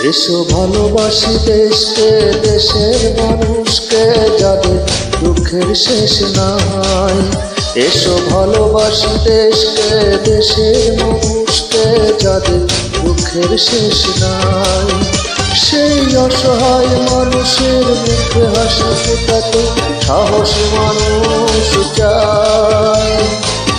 এসো ভালোবাসি দেশকে, দেশের মানুষকে, যাদের দুঃখের শেষ নাই। এসো ভালোবাসি দেশকে, দেশের মানুষকে, যাদের দুঃখের শেষ নাই। সেই অসহায় মানুষের মুখে হাসি ফোটাতে সাহসী মানুষ চাই,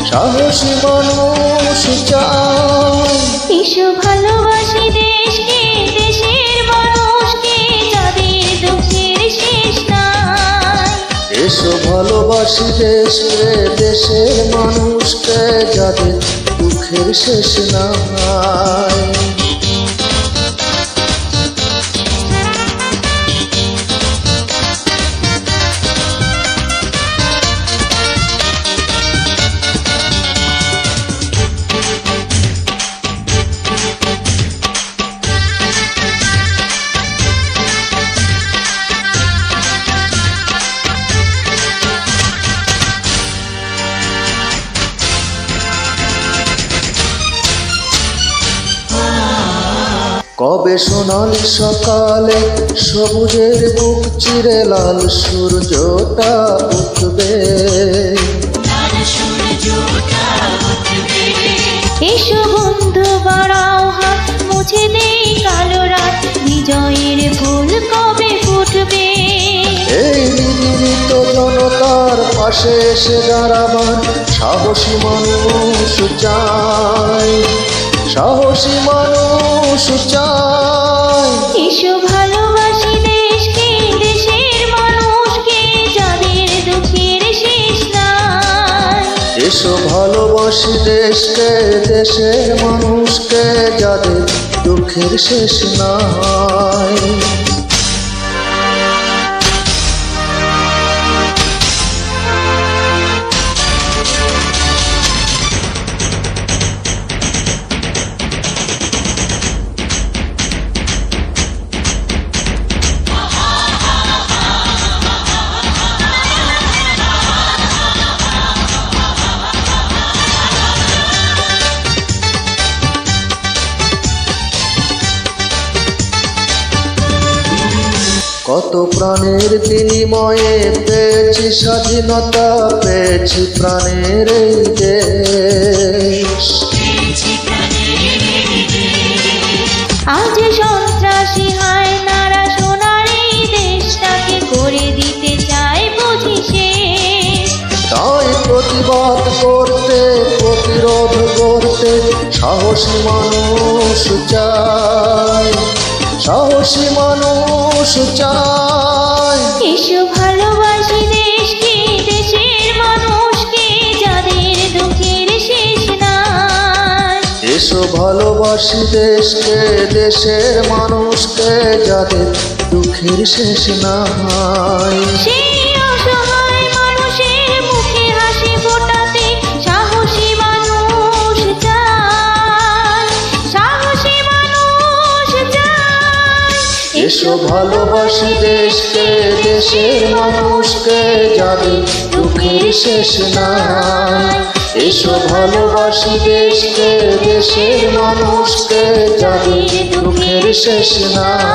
সাহসী মানুষ চাই। এসো ভালোবাসি দেশকে, দেশের মানুষকে, যাদের দুঃখের শেষ নাই। এসো ভালোবাসি দেশকে, দেশের মানুষকে, যাদের দুঃখের শেষ নাই। কবে সোনালি সকালে সবুজের বুক চিরে লাল সূর্যটা উঠবে। এসো বন্ধু বাড়াও হাত, মুছে দেই কালো রাত, বিজয়ের ফুল কবে ফুটবে। এই নির্মিত জনতার পাশে এসে দাঁড়াবার সাহসী মানুষ চাই, সাহসী মানুষ চাই। এসো ভালোবাসি দেশকে, দেশের মানুষকে, যাদের দুঃখের শেষ নাই। এসো ভালোবাসি দেশকে, দেশের মানুষকে, যাদের দুঃখের শেষ নাই। কত প্রাণের বিনিময়ে পেয়েছি স্বাধীনতা, পেয়েছি প্রাণের এই দেশ। আজ সন্ত্রাসী হায়নারা সোনার এই দেশটাকে করে দিতে চায় বুঝি শেষ। তাই প্রতিবাদ করতে, প্রতিরোধ করতে সাহসী মানুষ চাই, সাহসী মানুষ চাই। এসো ভালোবাসি দেশকে, দেশের মানুষকে, যাদের দুঃখের শেষ নাই। এসো ভালোবাসি দেশকে, দেশের মানুষকে, যাদের দুঃখের শেষ নাই। সেই অসহায় মানুষের মুখে হাসি ফোটাতে সাহসী মানুষ চাই, সাহসী মানুষ চাই। এসো ভালোবাসি দেশকে, দেশের মানুষকে, যাদের দুঃখের শেষ নাই। এসো ভালোবাসি দেশকে, দেশের মানুষকে, যাদের দুঃখের শেষ নাই।